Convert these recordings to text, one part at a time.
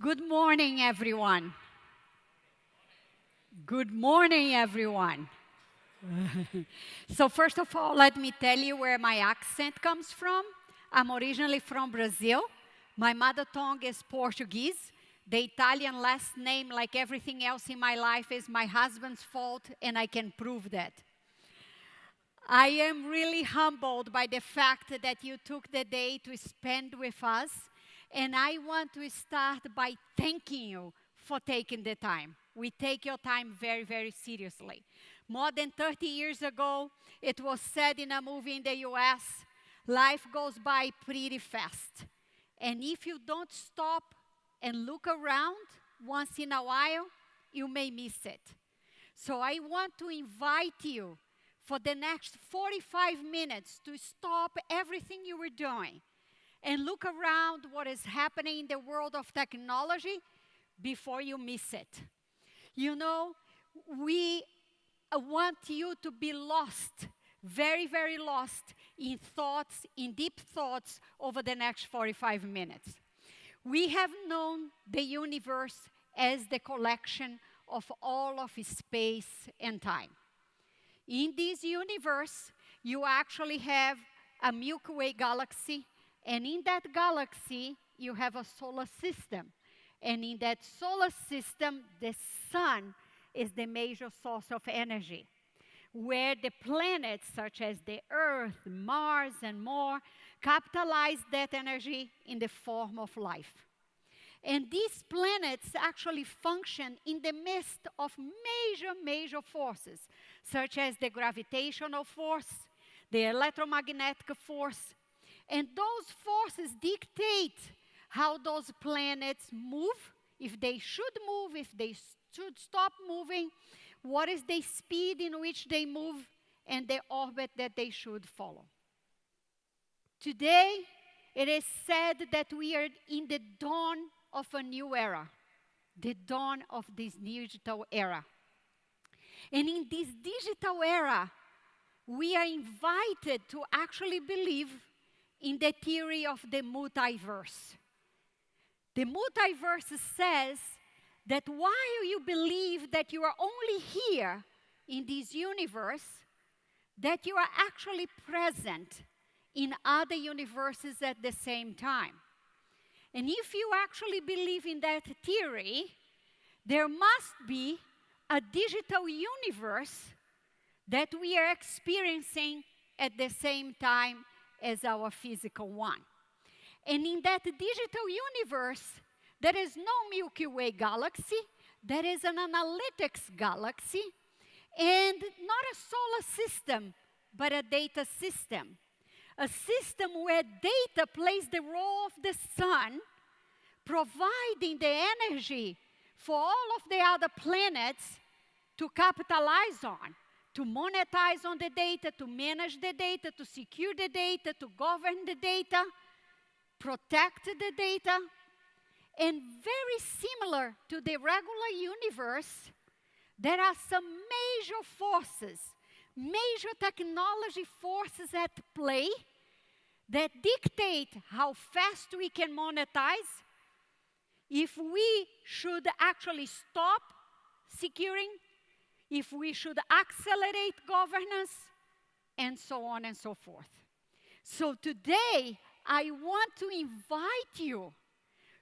Good morning, everyone. Good morning, everyone. So first of all, let me tell you where my accent comes from. I'm originally from Brazil. My mother tongue is Portuguese. The Italian last name, like everything else in my life, is my husband's fault, and I can prove that. I am really humbled by the fact that you took the day to spend with us, and I want to start by thanking you for taking the time. We take your time very, very seriously. More than 30 years ago, it was said in a movie in the US, life goes by pretty fast. And if you don't stop and look around once in a while, you may miss it. So I want to invite you for the next 45 minutes to stop everything you were doing and look around what is happening in the world of technology before you miss it. You know, we want you to be lost, very, very lost in thoughts, in deep thoughts over the next 45 minutes. We have known the universe as the collection of all of space and time. In this universe, you actually have a Milky Way galaxy, and in that galaxy, you have a solar system. And in that solar system, the sun is the major source of energy, where the planets, such as the Earth, Mars, and more, capitalize that energy in the form of life. And these planets actually function in the midst of major forces, such as the gravitational force, the electromagnetic force. And those forces dictate how those planets move, if they should move, if they should stop moving, what is the speed in which they move, and the orbit that they should follow. Today, it is said that we are in the dawn of a new era, the dawn of this digital era. And in this digital era, we are invited to actually believe in the theory of the multiverse. The multiverse says that while you believe that you are only here in this universe, that you are actually present in other universes at the same time. And if you actually believe in that theory, there must be a digital universe that we are experiencing at the same time as our physical one. And in that digital universe, there is no Milky Way galaxy, there is an analytics galaxy, and not a solar system, but a data system. A system where data plays the role of the sun, providing the energy for all of the other planets to capitalize on, to monetize on the data, to manage the data, to secure the data, to govern the data, protect the data. And very similar to the regular universe, there are some major forces, major technology forces at play that dictate how fast we can monetize, if we should actually stop securing, if we should accelerate governance, and so on and so forth. So today, I want to invite you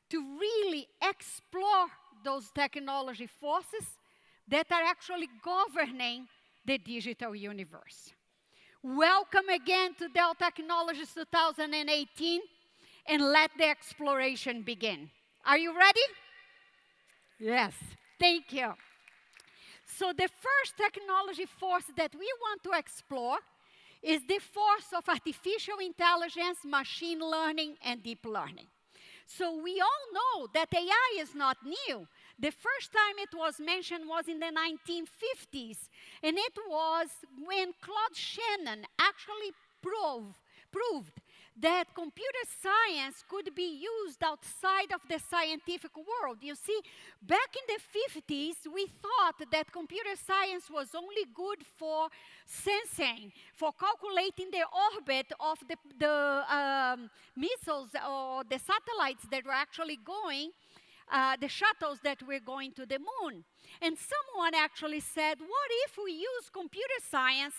to really explore those technology forces that are actually governing the digital universe. Welcome again to Dell Technologies 2018, and let the exploration begin. Are you ready? Yes, thank you. So the first technology force that we want to explore is the force of artificial intelligence, machine learning, and deep learning. So we all know that AI is not new. The first time it was mentioned was in the 1950s, and it was when Claude Shannon actually proved that computer science could be used outside of the scientific world. You see, back in the 50s, we thought that computer science was only good for sensing, for calculating the orbit of the missiles or the satellites that were actually going the shuttles that we're going to the moon. And someone actually said, what if we use computer science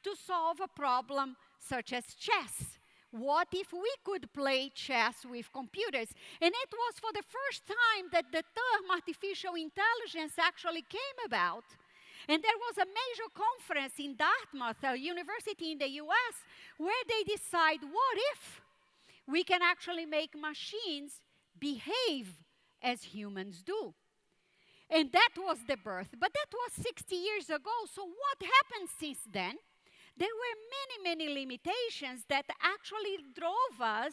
to solve a problem such as chess? What if we could play chess with computers? And it was for the first time that the term artificial intelligence actually came about. And there was a major conference in Dartmouth, a university in the US, where they decide, what if we can actually make machines behave as humans do? And that was the birth. But that was 60 years ago. So what happened since then? There were many, many limitations that actually drove us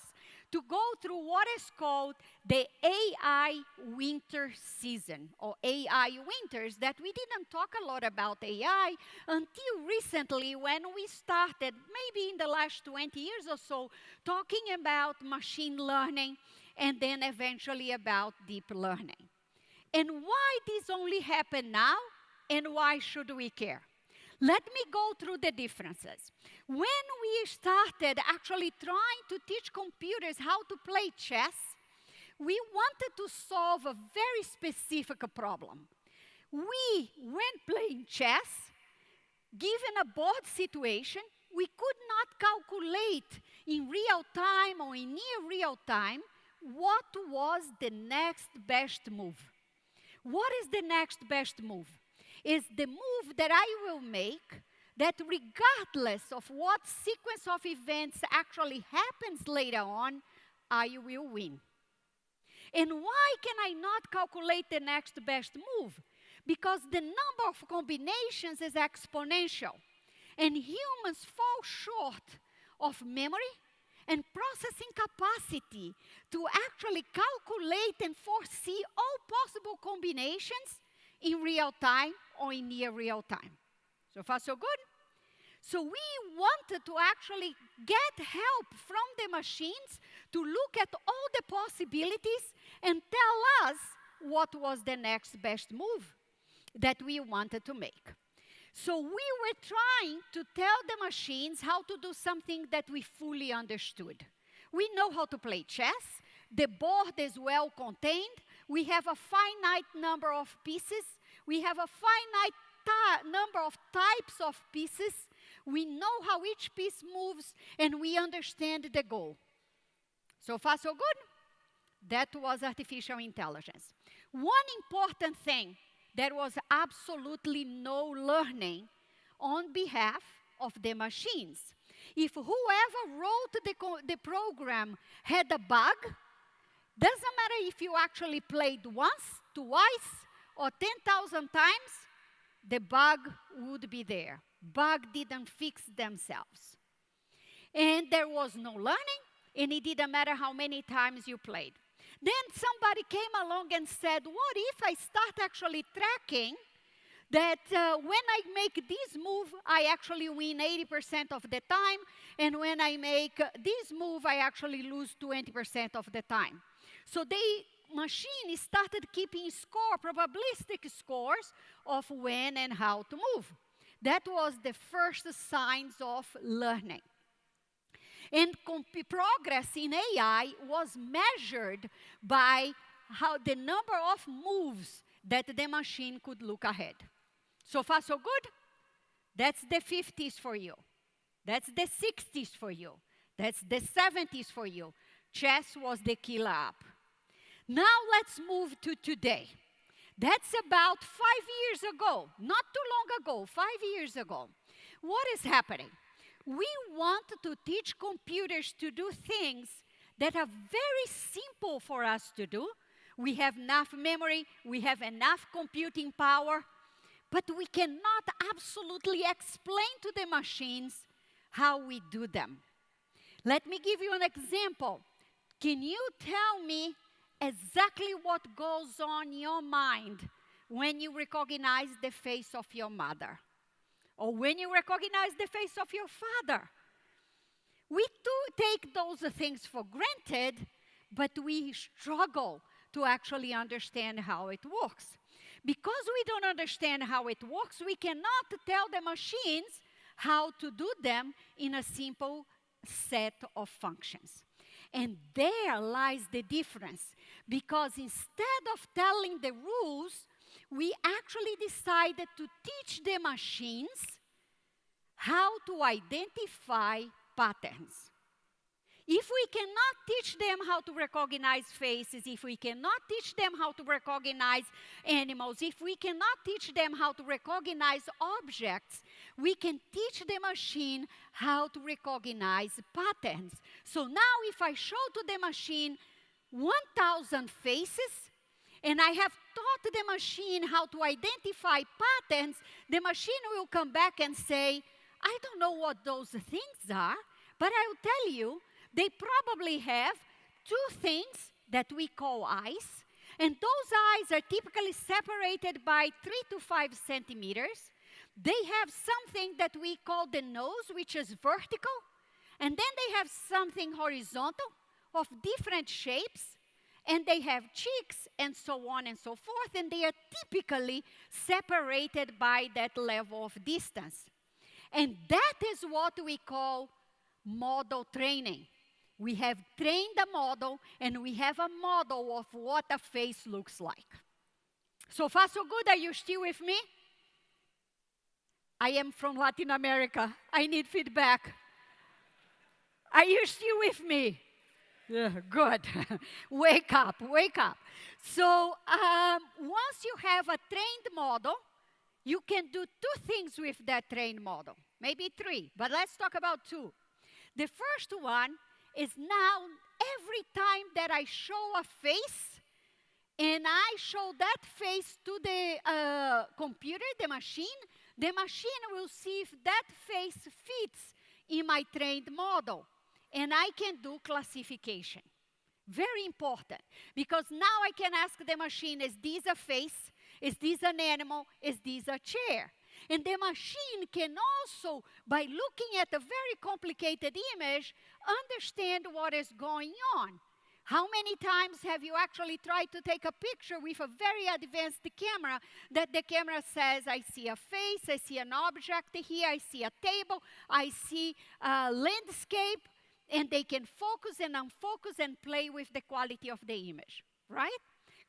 to go through what is called the AI winter season, or AI winters, that we didn't talk a lot about AI until recently, when we started, maybe in the last 20 years or so, talking about machine learning and then eventually about deep learning. And why this only happened now, and why should we care? Let me go through the differences. When we started actually trying to teach computers how to play chess, we wanted to solve a very specific problem. We, when playing chess, given a board situation, we could not calculate in real time or in near real time what was the next best move. What is the next best move? Is the move that I will make that, regardless of what sequence of events actually happens later on, I will win. And why can I not calculate the next best move? Because the number of combinations is exponential. And humans fall short of memory and processing capacity to actually calculate and foresee all possible combinations in real time or in near real time. So far, so good? So we wanted to actually get help from the machines to look at all the possibilities and tell us what was the next best move that we wanted to make. So we were trying to tell the machines how to do something that we fully understood. We know how to play chess. The board is well contained. We have a finite number of pieces. We have a finite number of types of pieces. We know how each piece moves, and we understand the goal. So far, so good? That was artificial intelligence. One important thing, there was absolutely no learning on behalf of the machines. If whoever wrote the program had a bug, doesn't matter if you actually played once, twice, or 10,000 times, the bug would be there. Bug didn't fix themselves. And there was no learning, and it didn't matter how many times you played. Then somebody came along and said, what if I start actually tracking that when I make this move, I actually win 80% of the time, and when I make this move, I actually lose 20% of the time. So the machine started keeping score, probabilistic scores of when and how to move. That was the first signs of learning. And progress in AI was measured by how the number of moves that the machine could look ahead. So far, so good? That's the 50s for you. That's the 60s for you. That's the 70s for you. Chess was the killer app. Now let's move to today. That's about 5 years ago, not too long ago, 5 years ago. What is happening? We want to teach computers to do things that are very simple for us to do. We have enough memory, we have enough computing power, but we cannot absolutely explain to the machines how we do them. Let me give you an example. Can you tell me exactly what goes on in your mind when you recognize the face of your mother? Or when you recognize the face of your father? We do take those things for granted, but we struggle to actually understand how it works. Because we don't understand how it works, we cannot tell the machines how to do them in a simple set of functions. And there lies the difference, because instead of telling the rules, we actually decided to teach the machines how to identify patterns. If we cannot teach them how to recognize faces, if we cannot teach them how to recognize animals, if we cannot teach them how to recognize objects, we can teach the machine how to recognize patterns. So now if I show to the machine 1,000 faces, and I have taught the machine how to identify patterns, the machine will come back and say, I don't know what those things are, but I will tell you, they probably have two things that we call eyes, and those eyes are typically separated by 3 to 5 centimeters. They have something that we call the nose, which is vertical, and then they have something horizontal of different shapes, and they have cheeks, and so on and so forth, and they are typically separated by that level of distance. And that is what we call model training. We have trained a model, and we have a model of what a face looks like. So far, so good. Are you still with me? I am from Latin America. I need feedback. Are you still with me? Yeah, good. Wake up, wake up. So once you have a trained model, you can do two things with that trained model. Maybe three, but let's talk about two. The first one is now every time that I show a face, and I show that face to the computer, the machine will see if that face fits in my trained model, and I can do classification. Very important, because now I can ask the machine, is this a face? Is this an animal? Is this a chair? And the machine can also, by looking at a very complicated image, understand what is going on. How many times have you actually tried to take a picture with a very advanced camera that the camera says, I see a face, I see an object here, I see a table, I see a landscape, and they can focus and unfocus and play with the quality of the image, right?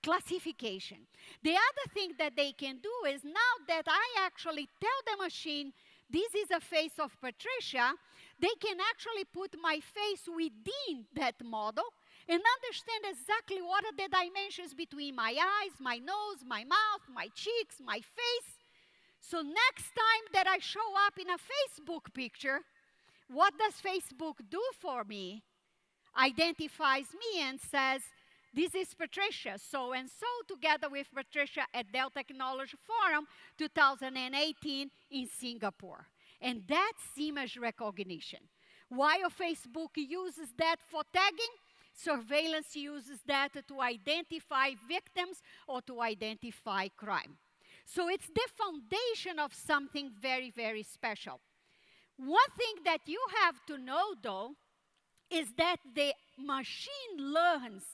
Classification. The other thing that they can do is, now that I actually tell the machine, this is a face of Patricia, they can actually put my face within that model and understand exactly what are the dimensions between my eyes, my nose, my mouth, my cheeks, my face. So next time that I show up in a Facebook picture, what does Facebook do for me? Identifies me and says, this is Patricia, so-and-so, together with Patricia at Dell Technology Forum 2018 in Singapore. And that's image recognition. While Facebook uses that for tagging, surveillance uses that to identify victims or to identify crime. So it's the foundation of something very, very special. One thing that you have to know, though, is that the machine learns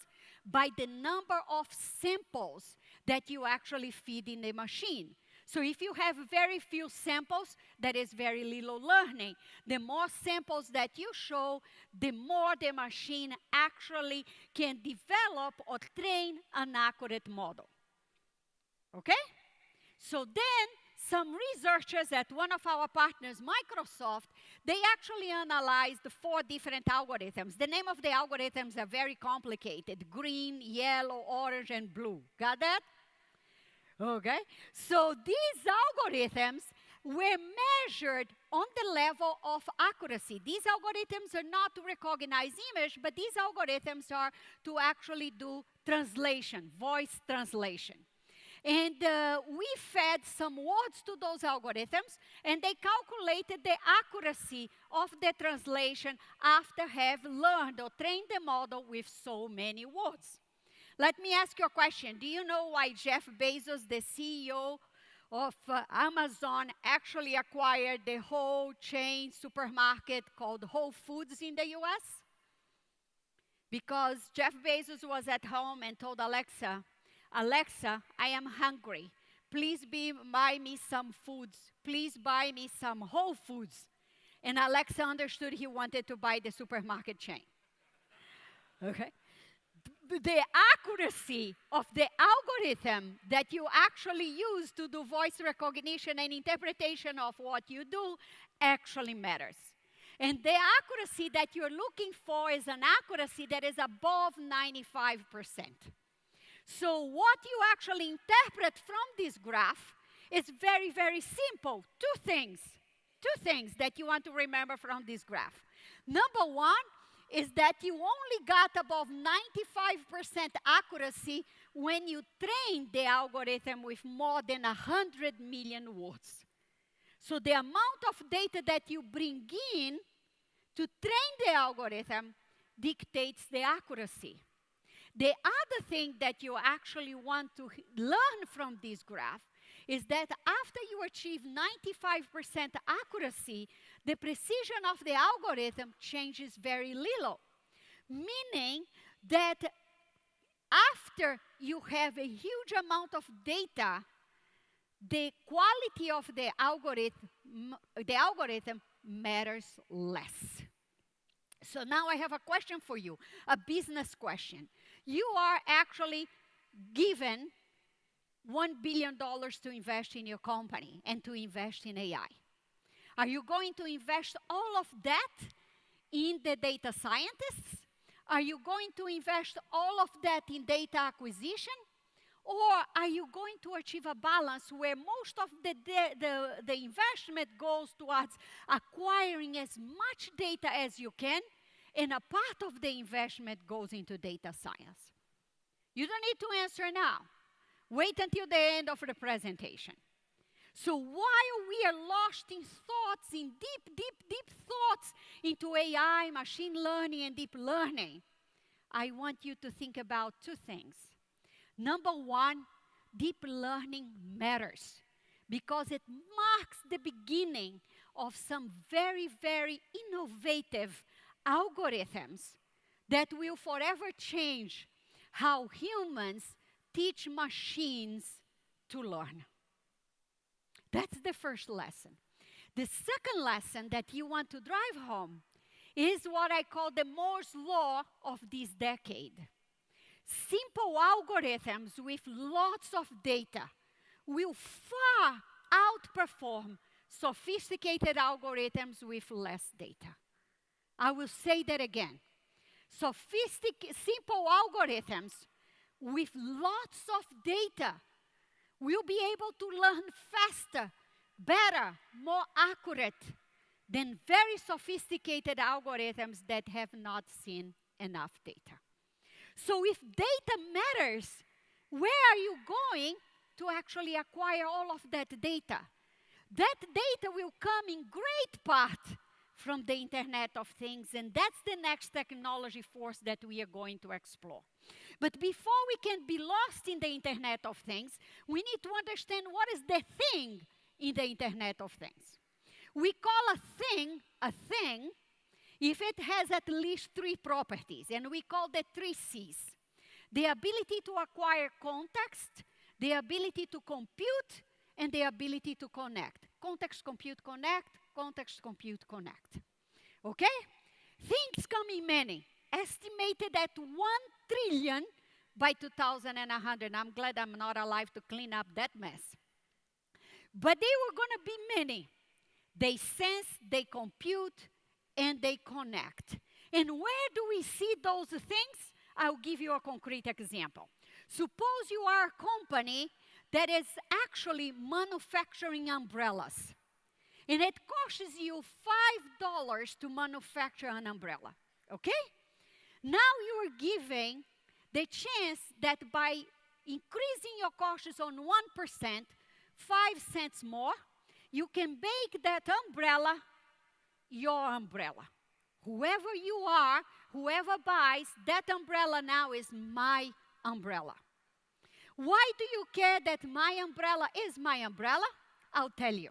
by the number of samples that you actually feed in the machine. So if you have very few samples, that is very little learning. The more samples that you show, the more the machine actually can develop or train an accurate model. Okay? So then, some researchers at one of our partners, Microsoft, they actually analyzed 4 different algorithms. The name of the algorithms are very complicated: green, yellow, orange, and blue. Got that? Okay. So these algorithms were measured on the level of accuracy. These algorithms are not to recognize image, but these algorithms are to actually do translation, voice translation. And we fed some words to those algorithms, and they calculated the accuracy of the translation after having learned or trained the model with so many words. Let me ask you a question. Do you know why Jeff Bezos, the CEO of Amazon, actually acquired the whole chain supermarket called Whole Foods in the US? Because Jeff Bezos was at home and told Alexa, Alexa, I am hungry. Please buy me some foods. Please buy me some Whole Foods. And Alexa understood he wanted to buy the supermarket chain. Okay? The accuracy of the algorithm that you actually use to do voice recognition and interpretation of what you do actually matters. And the accuracy that you're looking for is an accuracy that is above 95%. So what you actually interpret from this graph is very, very simple. Two things that you want to remember from this graph. Number one is that you only got above 95% accuracy when you train the algorithm with more than 100 million words. So the amount of data that you bring in to train the algorithm dictates the accuracy. The other thing that you actually want to learn from this graph is that after you achieve 95% accuracy, the precision of the algorithm changes very little. Meaning that after you have a huge amount of data, the quality of the algorithm matters less. So now I have a question for you, a business question. You are actually given $1 billion to invest in your company and to invest in AI. Are you going to invest all of that in the data scientists? Are you going to invest all of that in data acquisition? Or are you going to achieve a balance where most of the investment goes towards acquiring as much data as you can, and a part of the investment goes into data science? You don't need to answer now. Wait until the end of the presentation. So while we are lost in thoughts, in deep thoughts into AI, machine learning, and deep learning, I want you to think about two things. Number one, deep learning matters because it marks the beginning of some very, very innovative algorithms that will forever change how humans teach machines to learn. That's the first lesson. The second lesson that you want to drive home is what I call the Moore's Law of this decade. Simple algorithms with lots of data will far outperform sophisticated algorithms with less data. I will say that again. Simple algorithms with lots of data will be able to learn faster, better, more accurate than very sophisticated algorithms that have not seen enough data. So if data matters, where are you going to actually acquire all of that data? That data will come in great part from the Internet of Things, and that's the next technology force that we are going to explore. But before we can be lost in the Internet of Things, we need to understand what is the thing in the Internet of Things. We call a thing if it has at least three properties, and we call the three C's. The ability to acquire context, the ability to compute, and the ability to connect. Context, compute, connect, context, compute, connect. Okay? Things come in many. Estimated at 1 trillion by 2100. I'm glad I'm not alive to clean up that mess. But they were going to be many. They sense, they compute, and they connect. And where do we see those things? I'll give you a concrete example. Suppose you are a company that is actually manufacturing umbrellas. And it costs you $5 to manufacture an umbrella. Okay? Now you are giving the chance that by increasing your costs on 1%, 5 cents more, you can make that umbrella your umbrella. Whoever you are, whoever buys, that umbrella now is my umbrella. Why do you care that my umbrella is my umbrella? I'll tell you.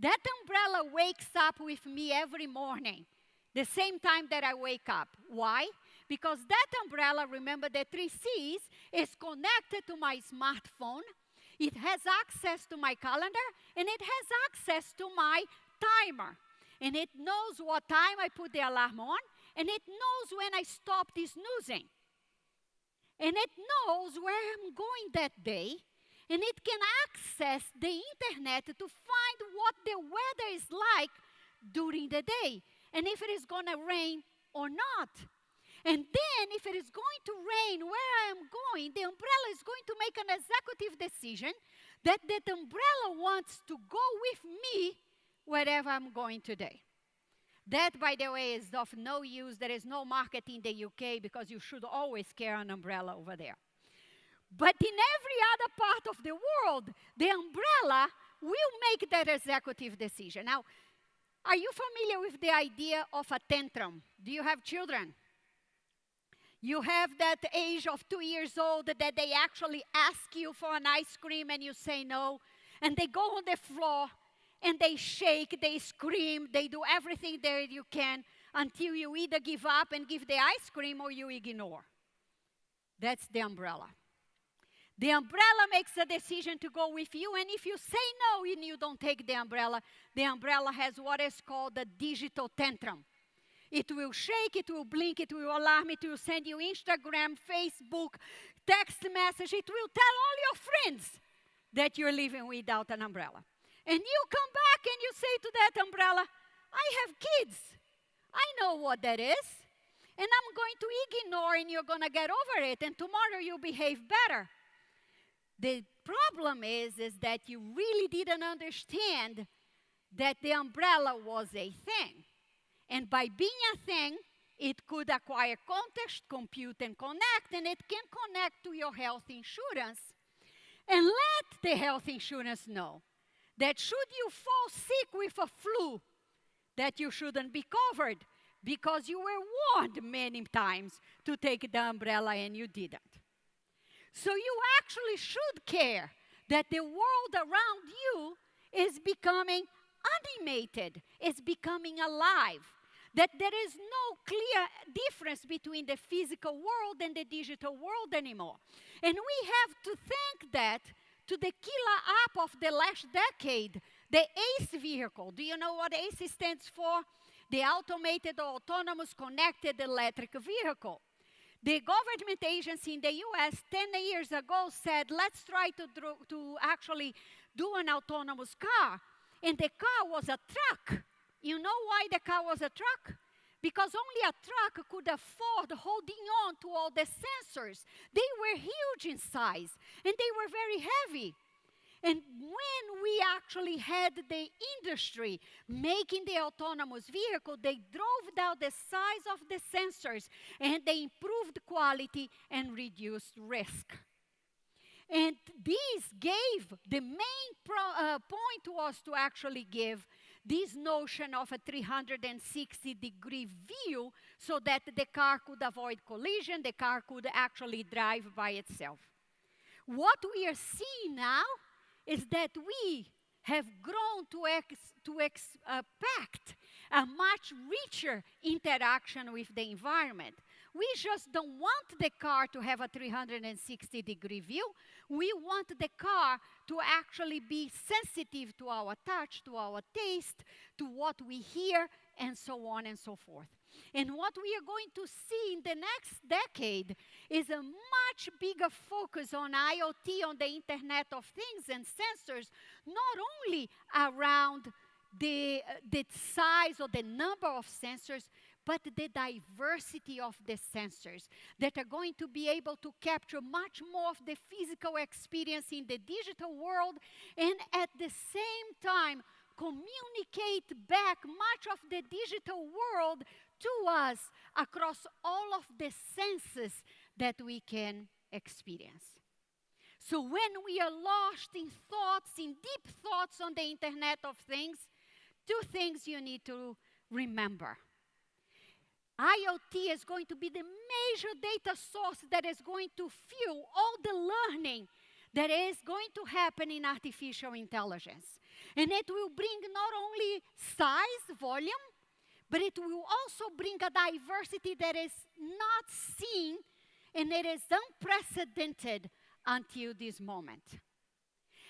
That umbrella wakes up with me every morning, the same time that I wake up. Why? Because that umbrella, remember the three C's, is connected to my smartphone. It has access to my calendar, and it has access to my timer. And it knows what time I put the alarm on, and it knows when I stopped snoozing. And it knows where I'm going that day, and it can access the internet to find what the weather is like during the day, and if it is going to rain or not. And then, if it is going to rain where I am going, the umbrella is going to make an executive decision that that umbrella wants to go with me wherever I'm going today. That, by the way, is of no use. There is no market in the UK because you should always carry an umbrella over there. But in every other part of the world, the umbrella will make that executive decision. Now, are you familiar with the idea of a tantrum? Do you have children? You have that age of 2 years old that they actually ask you for an ice cream and you say no, and they go on the floor and they shake, they scream, they do everything that you can until you either give up and give the ice cream or you ignore. That's the umbrella. The umbrella makes a decision to go with you, and if you say no and you don't take the umbrella has what is called a digital tantrum. It will shake, it will blink, it will alarm, it will send you Instagram, Facebook, text message. It will tell all your friends that you're living without an umbrella. And you come back and you say to that umbrella, I have kids. I know what that is. And I'm going to ignore, and you're going to get over it, and tomorrow you'll behave better. The problem is that you really didn't understand that the umbrella was a thing. And by being a thing, it could acquire context, compute, and connect, and it can connect to your health insurance. And let the health insurance know that should you fall sick with a flu, that you shouldn't be covered because you were warned many times to take the umbrella and you didn't. So you actually should care that the world around you is becoming animated, is becoming alive, that there is no clear difference between the physical world and the digital world anymore. And we have to thank that to the killer app of the last decade, the ACE vehicle. Do you know what ACE stands for? The Automated or Autonomous Connected Electric Vehicle. The government agency in the US 10 years ago said, let's try to actually do an autonomous car. And the car was a truck. You know why the car was a truck? Because only a truck could afford holding on to all the sensors. They were huge in size, and they were very heavy. And when we actually had the industry making the autonomous vehicle, they drove down the size of the sensors, and they improved quality and reduced risk. And this gave, the main point was to actually give this notion of a 360-degree view so that the car could avoid collision, the car could actually drive by itself. What we are seeing now is that we have grown to expect a much richer interaction with the environment. We just don't want the car to have a 360-degree view. We want the car to actually be sensitive to our touch, to our taste, to what we hear, and so on and so forth. And what we are going to see in the next decade is a much bigger focus on IoT, on the Internet of Things and sensors, not only around the size or the number of sensors, but the diversity of the sensors that are going to be able to capture much more of the physical experience in the digital world, and at the same time communicate back much of the digital world to us across all of the senses that we can experience. So when we are lost in thoughts, in deep thoughts on the Internet of Things, two things you need to remember. IoT is going to be the major data source that is going to fuel all the learning that is going to happen in artificial intelligence. And it will bring not only size, volume, but it will also bring a diversity that is not seen, and it is unprecedented until this moment.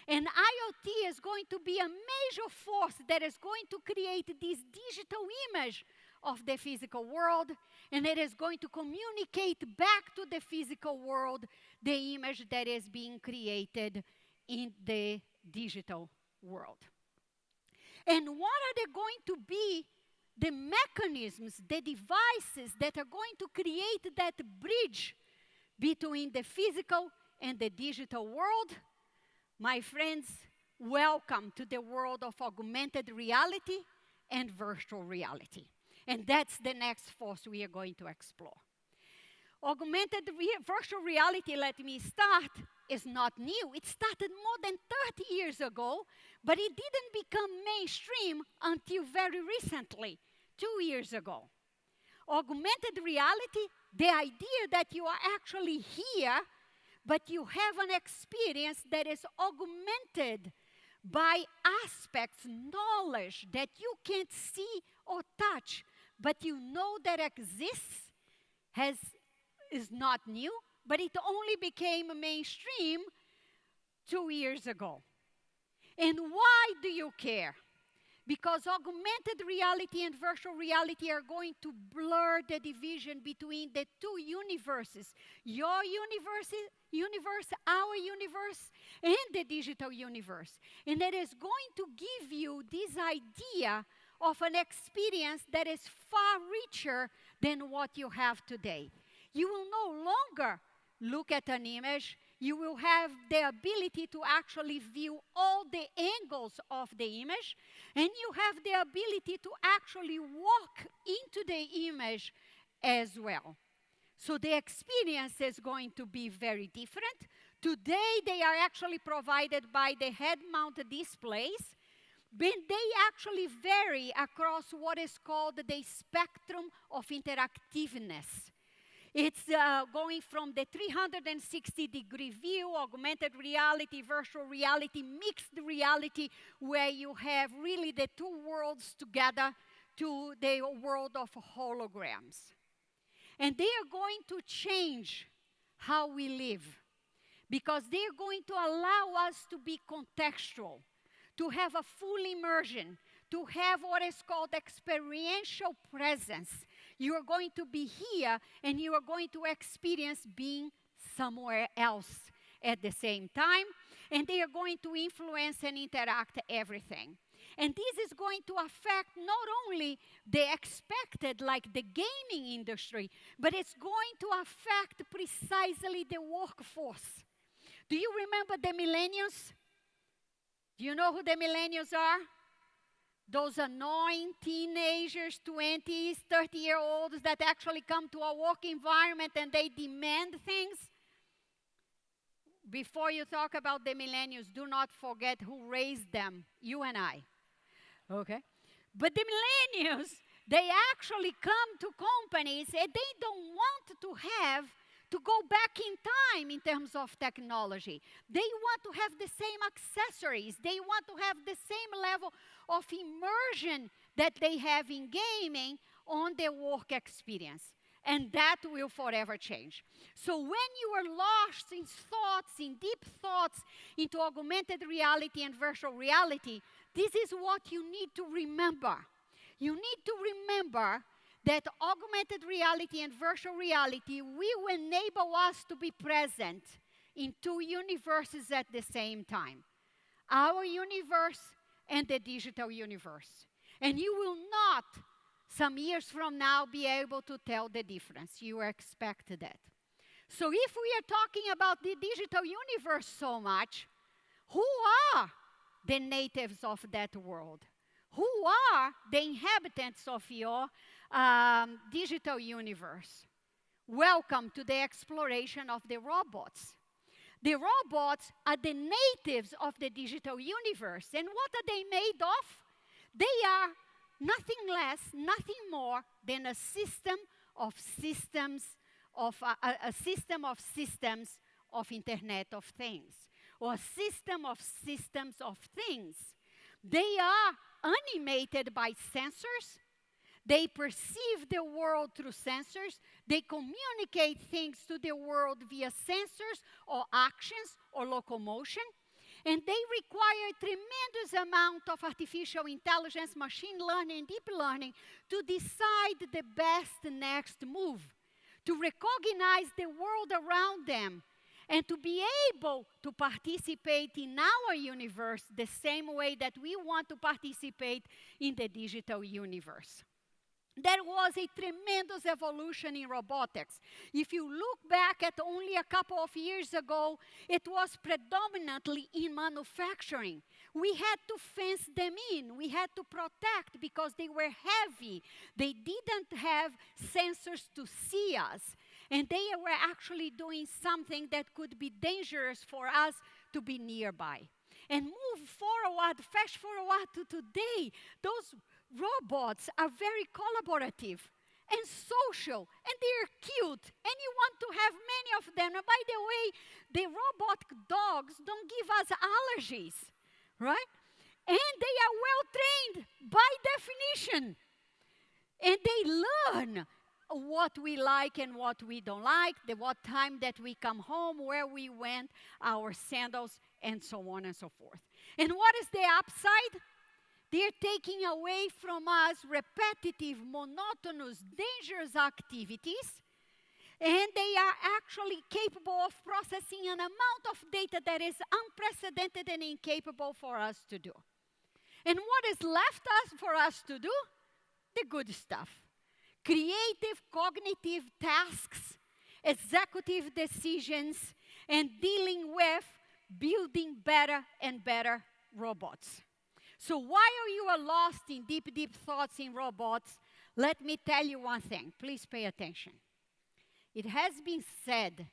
And IoT is going to be a major force that is going to create this digital image of the physical world, and it is going to communicate back to the physical world the image that is being created in the digital world. And what are they going to be the mechanisms, the devices that are going to create that bridge between the physical and the digital world? My friends, welcome to the world of augmented reality and virtual reality. And that's the next force we are going to explore. Virtual reality, let me start, is not new. It started more than 30 years ago, but it didn't become mainstream until very recently, 2 years ago. Augmented reality, the idea that you are actually here, but you have an experience that is augmented by aspects, knowledge that you can't see or touch, but you know that exists, is not new, but it only became mainstream 2 years ago. And why do you care? Because augmented reality and virtual reality are going to blur the division between the two universes, your universe, our universe, and the digital universe. And it is going to give you this idea of an experience that is far richer than what you have today. You will no longer look at an image. You will have the ability to actually view all the angles of the image, and you have the ability to actually walk into the image as well. So the experience is going to be very different. Today, they are actually provided by the head-mounted displays, but they actually vary across what is called the spectrum of interactiveness. It's going from the 360-degree view, augmented reality, virtual reality, mixed reality, where you have really the two worlds together, to the world of holograms. And they are going to change how we live, because they are going to allow us to be contextual, to have a full immersion, to have what is called experiential presence. You are going to be here, and you are going to experience being somewhere else at the same time, and they are going to influence and interact everything. And this is going to affect not only the expected, like the gaming industry, but it's going to affect precisely the workforce. Do you remember the millennials? Do you know who the millennials are? Those annoying teenagers, 20s, 30-year-olds that actually come to a work environment and they demand things. Before you talk about the millennials, do not forget who raised them, you and I. Okay? But the millennials, they actually come to companies and they don't want to go back in time in terms of technology. They want to have the same accessories. They want to have the same level of immersion that they have in gaming on their work experience. And that will forever change. So when you are lost in thoughts, in deep thoughts into augmented reality and virtual reality, this is what you need to remember. You need to remember that augmented reality and virtual reality will enable us to be present in two universes at the same time. Our universe and the digital universe. And you will not, some years from now, be able to tell the difference. You expect that. So if we are talking about the digital universe so much, who are the natives of that world? Who are the inhabitants of your digital universe? Welcome to the exploration of the robots. The robots are the natives of the digital universe. And what are they made of? They are nothing less, nothing more than a system of systems of Internet of Things, or a system of systems of things. They are animated by sensors. They perceive the world through sensors. They communicate things to the world via sensors or actions or locomotion. And they require a tremendous amount of artificial intelligence, machine learning, deep learning to decide the best next move, to recognize the world around them, and to be able to participate in our universe the same way that we want to participate in the digital universe. There was a tremendous evolution in robotics. If you look back at only a couple of years ago, it was predominantly in manufacturing. We had to fence them in. We had to protect because they were heavy. They didn't have sensors to see us. And they were actually doing something that could be dangerous for us to be nearby. And move forward, fast forward to today, those robots are very collaborative and social, and they're cute, and you want to have many of them. And by the way, the robot dogs don't give us allergies, right? And they are well trained by definition. And they learn what we like and what we don't like, what time that we come home, where we went, our sandals, and so on and so forth. And what is the upside? They're taking away from us repetitive, monotonous, dangerous activities, and they are actually capable of processing an amount of data that is unprecedented and incapable for us to do. And what is left for us to do? The good stuff. Creative, cognitive tasks, executive decisions, and dealing with building better and better robots. So while you are lost in deep, deep thoughts in robots, let me tell you one thing. Please pay attention. It has been said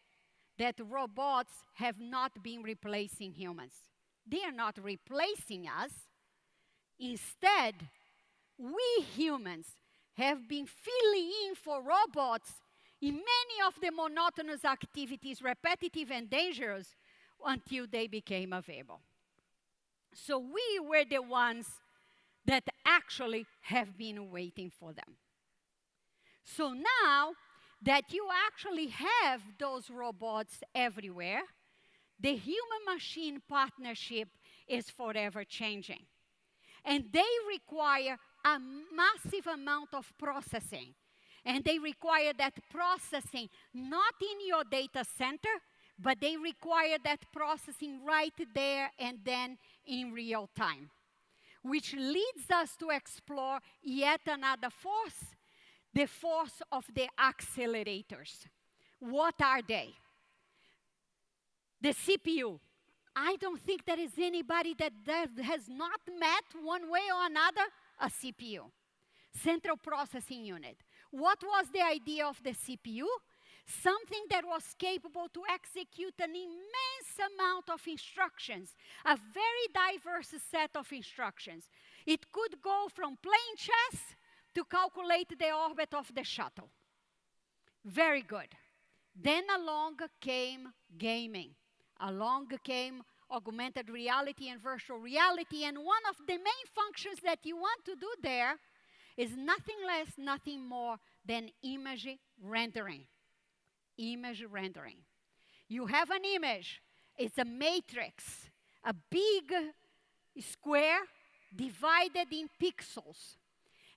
that robots have not been replacing humans. They are not replacing us. Instead, we humans have been filling in for robots in many of the monotonous activities, repetitive and dangerous, until they became available. So we were the ones that actually have been waiting for them. So now that you actually have those robots everywhere, the human-machine partnership is forever changing. And they require a massive amount of processing. And they require that processing not in your data center, but they require that processing right there and then in real time. Which leads us to explore yet another force, the force of the accelerators. What are they? The CPU. I don't think there is anybody that has not met one way or another a CPU, Central Processing Unit. What was the idea of the CPU? Something that was capable to execute an immense amount of instructions, a very diverse set of instructions. It could go from playing chess to calculate the orbit of the shuttle. Very good. Then along came gaming. Along came augmented reality and virtual reality, and one of the main functions that you want to do there is nothing less, nothing more than image rendering. Image rendering. You have an image. It's a matrix, a big square divided in pixels.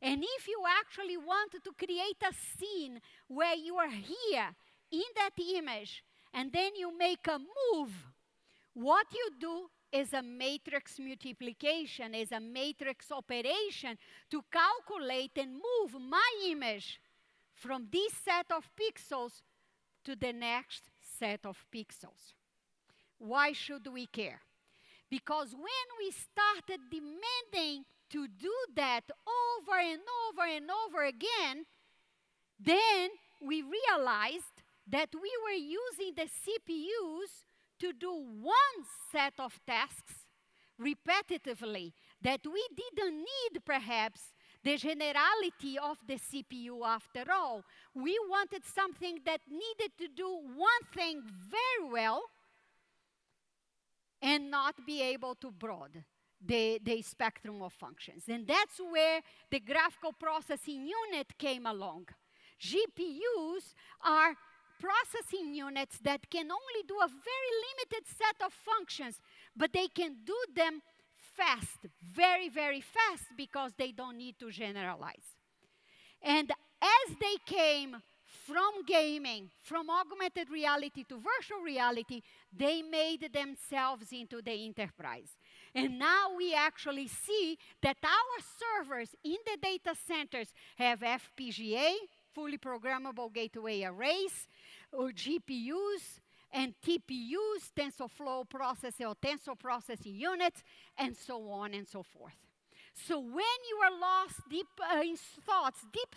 And if you actually want to create a scene where you are here in that image and then you make a move, what you do is a matrix multiplication, is a matrix operation to calculate and move my image from this set of pixels to the next set of pixels. Why should we care? Because when we started demanding to do that over and over and over again, then we realized that we were using the CPUs to do one set of tasks repetitively, that we didn't need perhaps the generality of the CPU after all. We wanted something that needed to do one thing very well and not be able to broaden the spectrum of functions. And that's where the graphical processing unit came along. GPUs are processing units that can only do a very limited set of functions, but they can do them fast, very, very fast, because they don't need to generalize. And as they came from gaming, from augmented reality to virtual reality, they made themselves into the enterprise. And now we actually see that our servers in the data centers have FPGA, fully programmable gateway arrays, or GPUs, and TPUs, TensorFlow processing or tensor processing units, and so on and so forth. So when you are lost deep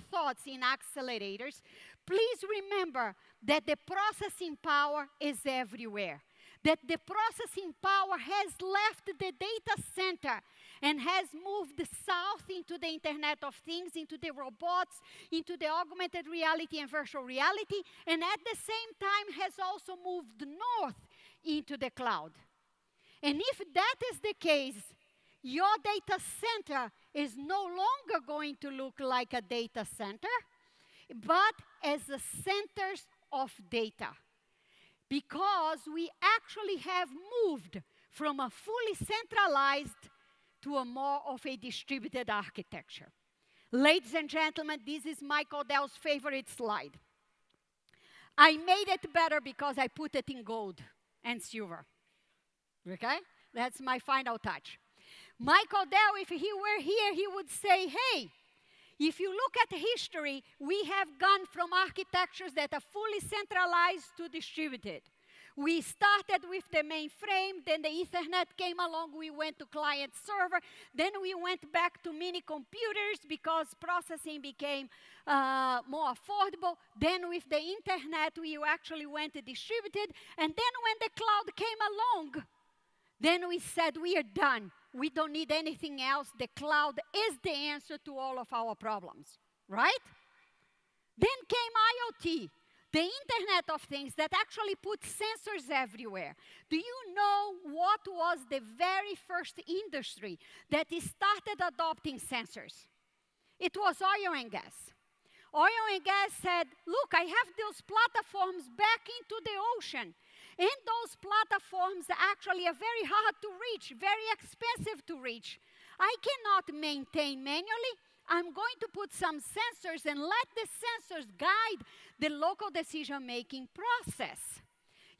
thoughts in accelerators, please remember that the processing power is everywhere. That the processing power has left the data center and has moved south into the Internet of Things, into the robots, into the augmented reality and virtual reality, and at the same time has also moved north into the cloud. And if that is the case, your data center is no longer going to look like a data center, but as the centers of data. Because we actually have moved from a fully centralized to a more of a distributed architecture. Ladies and gentlemen, this is Michael Dell's favorite slide. I made it better because I put it in gold and silver. Okay? That's my final touch. Michael Dell, if he were here, he would say, hey, if you look at history, we have gone from architectures that are fully centralized to distributed. We started with the mainframe, then the Ethernet came along, we went to client server, then we went back to mini computers because processing became more affordable. Then with the internet, we actually went to distributed, and then when the cloud came along, then we said, we are done. We don't need anything else. The cloud is the answer to all of our problems, right? Then came IoT, the Internet of Things that actually put sensors everywhere. Do you know what was the very first industry that started adopting sensors? It was oil and gas. Oil and gas said, look, I have those platforms back into the ocean. And those platforms actually are very hard to reach, very expensive to reach. I cannot maintain manually. I'm going to put some sensors and let the sensors guide the local decision-making process.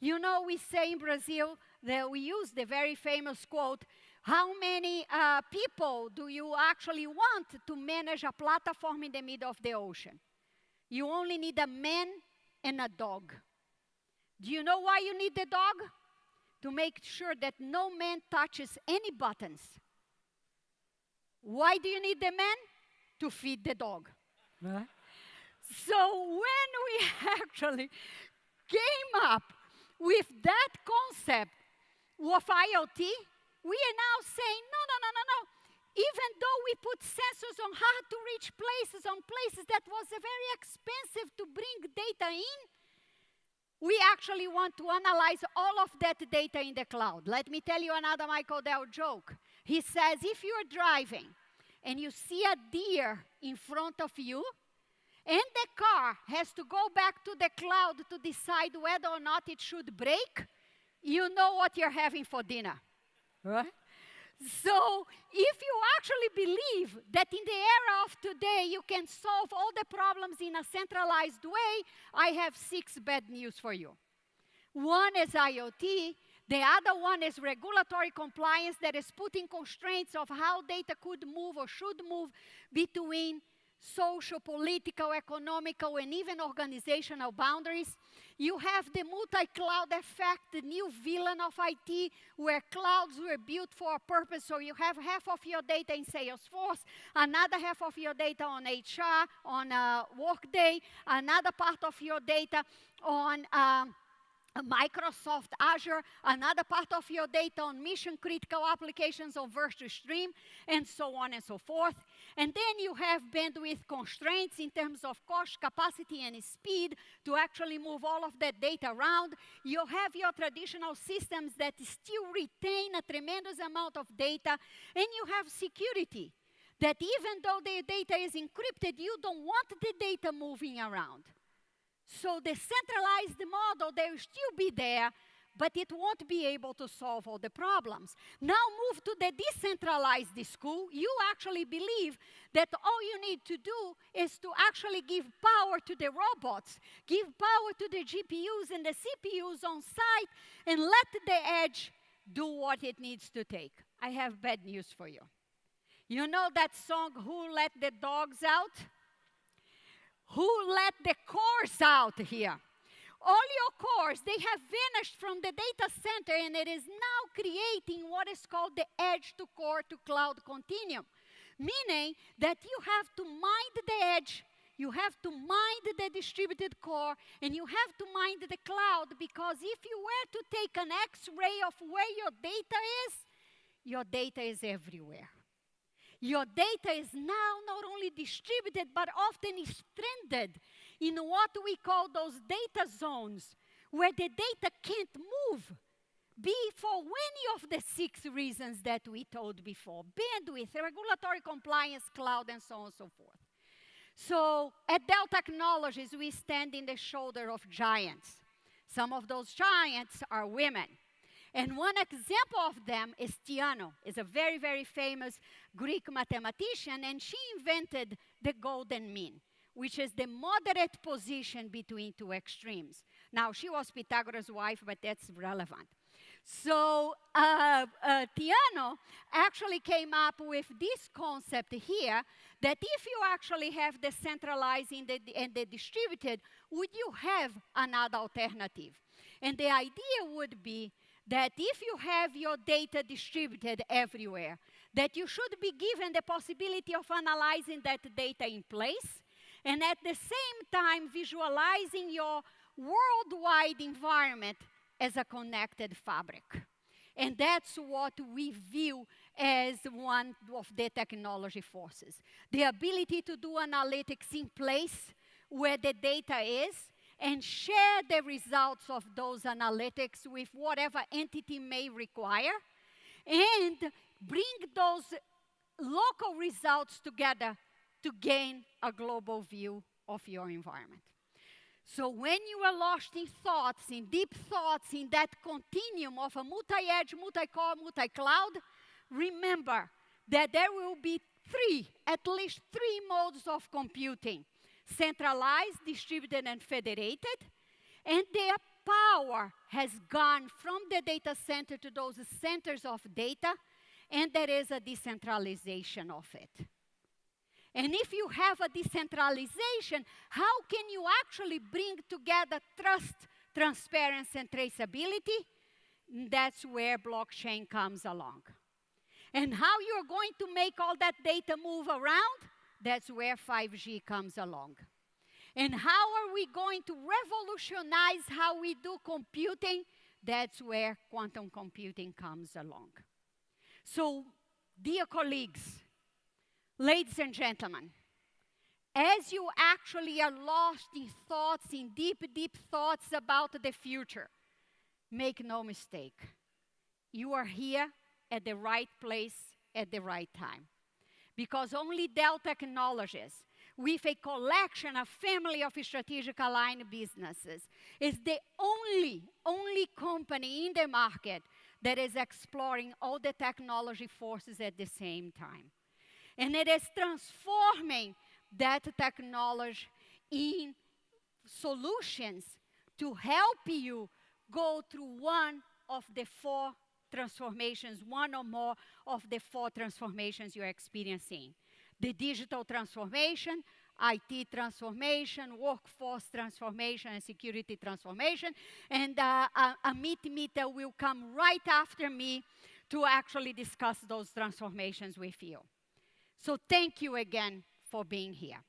You know, we say in Brazil that we use the very famous quote, how many people do you actually want to manage a platform in the middle of the ocean? You only need a man and a dog. Do you know why you need the dog? To make sure that no man touches any buttons. Why do you need the man? To feed the dog. Right? So when we actually came up with that concept of IoT, we are now saying, no. Even though we put sensors on hard-to-reach places, on places that was very expensive to bring data in, we actually want to analyze all of that data in the cloud. Let me tell you another Michael Dell joke. He says, if you're driving and you see a deer in front of you, and the car has to go back to the cloud to decide whether or not it should brake, you know what you're having for dinner, right? So if you actually believe that in the era of today you can solve all the problems in a centralized way, I have 6 bad news for you. One is IoT. The other one is regulatory compliance that is putting constraints of how data could move or should move between social, political, economical, and even organizational boundaries. You have the multi-cloud effect, the new villain of IT, where clouds were built for a purpose. So you have half of your data in Salesforce, another half of your data on HR, on Workday, another part of your data on Microsoft Azure, another part of your data on mission-critical applications on Virtual Stream, and so on and so forth. And then you have bandwidth constraints in terms of cost, capacity, and speed to actually move all of that data around. You have your traditional systems that still retain a tremendous amount of data, and you have security, that even though the data is encrypted, you don't want the data moving around. So the centralized model, they will still be there, but it won't be able to solve all the problems. Now move to the decentralized school. You actually believe that all you need to do is to actually give power to the robots, give power to the GPUs and the CPUs on site, and let the edge do what it needs to take. I have bad news for you. You know that song, Who Let the Dogs Out? Who let the cores out here? All your cores, they have vanished from the data center, and it is now creating what is called the edge to core to cloud continuum, meaning that you have to mind the edge, you have to mind the distributed core, and you have to mind the cloud, because if you were to take an X-ray of where your data is everywhere. Your data is now not only distributed, but often is stranded in what we call those data zones, where the data can't move, be for any of the 6 reasons that we told before: bandwidth, regulatory compliance, cloud, and so on and so forth. So at Dell Technologies, we stand in the shoulder of giants. Some of those giants are women. And one example of them is Theano, is a very, very famous Greek mathematician, and she invented the golden mean, which is the moderate position between 2 extremes. Now, she was Pythagoras' wife, but that's relevant. So Theano actually came up with this concept here, that if you actually have the centralized and the distributed, would you have another alternative? And the idea would be that if you have your data distributed everywhere, that you should be given the possibility of analyzing that data in place, and at the same time visualizing your worldwide environment as a connected fabric. And that's what we view as one of the technology forces. The ability to do analytics in place where the data is, and share the results of those analytics with whatever entity may require, and bring those local results together to gain a global view of your environment. So when you are lost in thoughts, in deep thoughts, in that continuum of a multi-edge, multi-core, multi-cloud, remember that there will be at least three modes of computing: centralized, distributed, and federated, and their power has gone from the data center to those centers of data, and there is a decentralization of it. And if you have a decentralization, how can you actually bring together trust, transparency, and traceability? That's where blockchain comes along. And how you're going to make all that data move around? That's where 5G comes along. And how are we going to revolutionize how we do computing? That's where quantum computing comes along. So, dear colleagues, ladies and gentlemen, as you actually are lost in thoughts, in deep, deep thoughts about the future, make no mistake, you are here at the right place at the right time. Because only Dell Technologies, with a collection, a family of strategic aligned businesses, is the only company in the market that is exploring all the technology forces at the same time. And it is transforming that technology in solutions to help you go through one of the 4 transformations, one or more of the 4 transformations you're experiencing: the digital transformation, IT transformation, workforce transformation, and security transformation. And Amit Mita will come right after me to actually discuss those transformations with you. So thank you again for being here.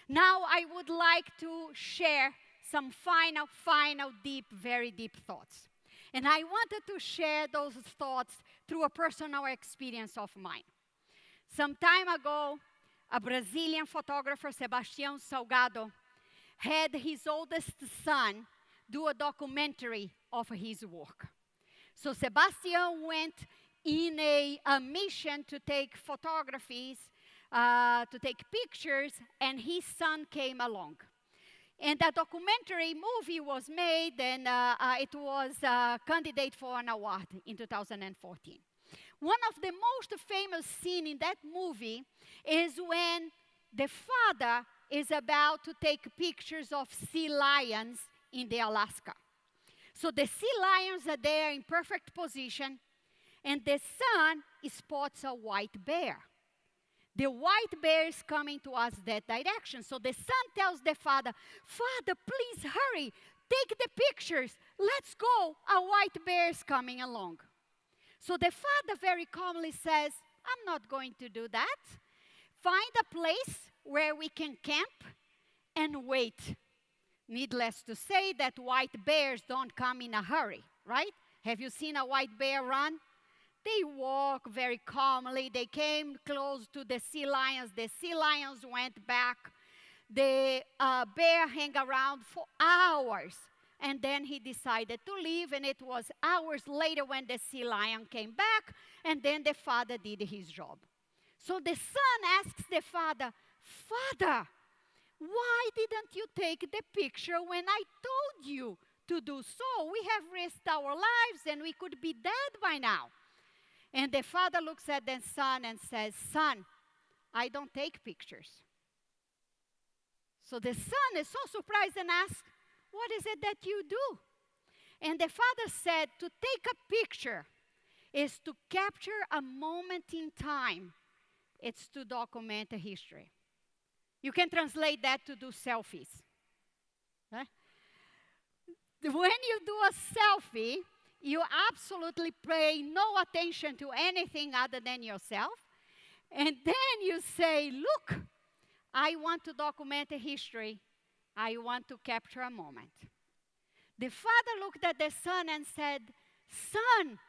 Now I would like to share some final, very deep thoughts. And I wanted to share those thoughts through a personal experience of mine. Some time ago, a Brazilian photographer, Sebastião Salgado, had his oldest son do a documentary of his work. So Sebastião went in a mission to take photographies, to take pictures, and his son came along. And a documentary movie was made, and it was a candidate for an award in 2014. One of the most famous scenes in that movie is when the father is about to take pictures of sea lions in the Alaska. So the sea lions are there in perfect position, and the son spots a white bear. The white bear is coming towards that direction. So the son tells the father, "Father, please hurry, take the pictures. Let's go, a white bear is coming along." So the father very calmly says, "I'm not going to do that. Find a place where we can camp and wait." Needless to say that white bears don't come in a hurry, right? Have you seen a white bear run? They walk very calmly. They came close to the sea lions. The sea lions went back. The bear hung around for hours. And then he decided to leave. And it was hours later when the sea lion came back. And then the father did his job. So the son asks the father, "Father, why didn't you take the picture when I told you to do so? We have risked our lives and we could be dead by now." And the father looks at the son and says, "Son, I don't take pictures." So the son is so surprised and asks, "What is it that you do?" And the father said, "To take a picture is to capture a moment in time. It's to document a history." You can translate that to do selfies. Huh? When you do a selfie, you absolutely pay no attention to anything other than yourself. And then you say, "Look, I want to document a history. I want to capture a moment." The father looked at the son and said, "Son,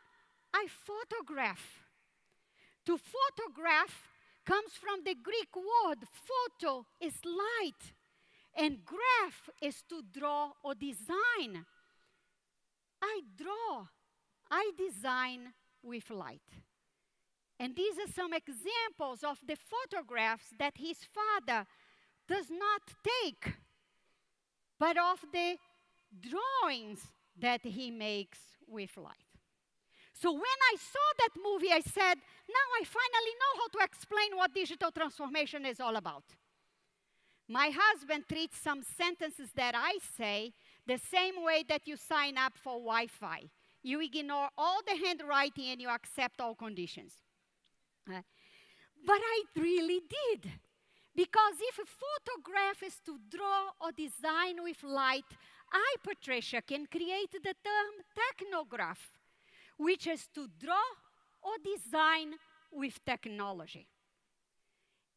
I photograph." To photograph comes from the Greek word. Photo is light, and graph is to draw or design. I draw, I design with light. And these are some examples of the photographs that his father does not take, but of the drawings that he makes with light. So when I saw that movie, I said, now I finally know how to explain what digital transformation is all about. My husband treats some sentences that I say the same way that you sign up for Wi-Fi. You ignore all the handwriting and you accept all conditions. But I really did. Because if a photograph is to draw or design with light, I, Patricia, can create the term technograph, which is to draw or design with technology.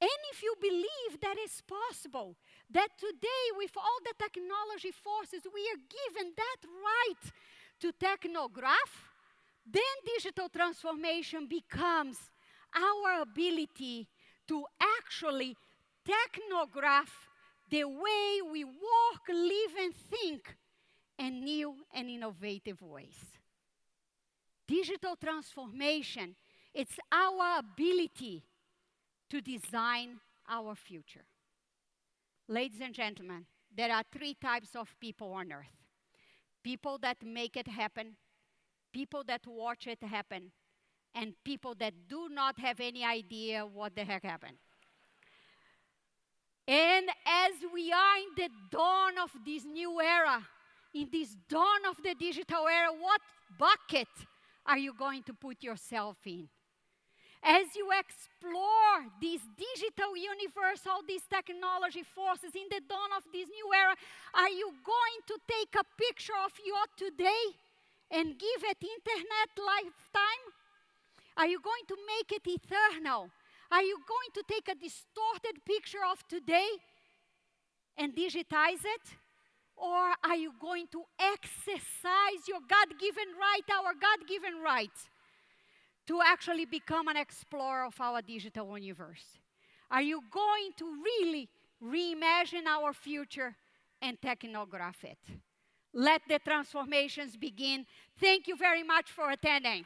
And if you believe that is possible, that today with all the technology forces we are given that right to technograph, then digital transformation becomes our ability to actually technograph the way we work, live, and think in new and innovative ways. Digital transformation, it's our ability to design our future. Ladies and gentlemen, there are 3 types of people on earth. People that make it happen, people that watch it happen, and people that do not have any idea what the heck happened. And as we are in the dawn of this new era, in this dawn of the digital era, what bucket are you going to put yourself in? As you explore this digital universe, all these technology forces in the dawn of this new era, are you going to take a picture of your today and give it internet lifetime? Are you going to make it eternal? Are you going to take a distorted picture of today and digitize it? Or are you going to exercise your God-given right, our God-given right, to actually become an explorer of our digital universe? Are you going to really reimagine our future and technograph it? Let the transformations begin. Thank you very much for attending.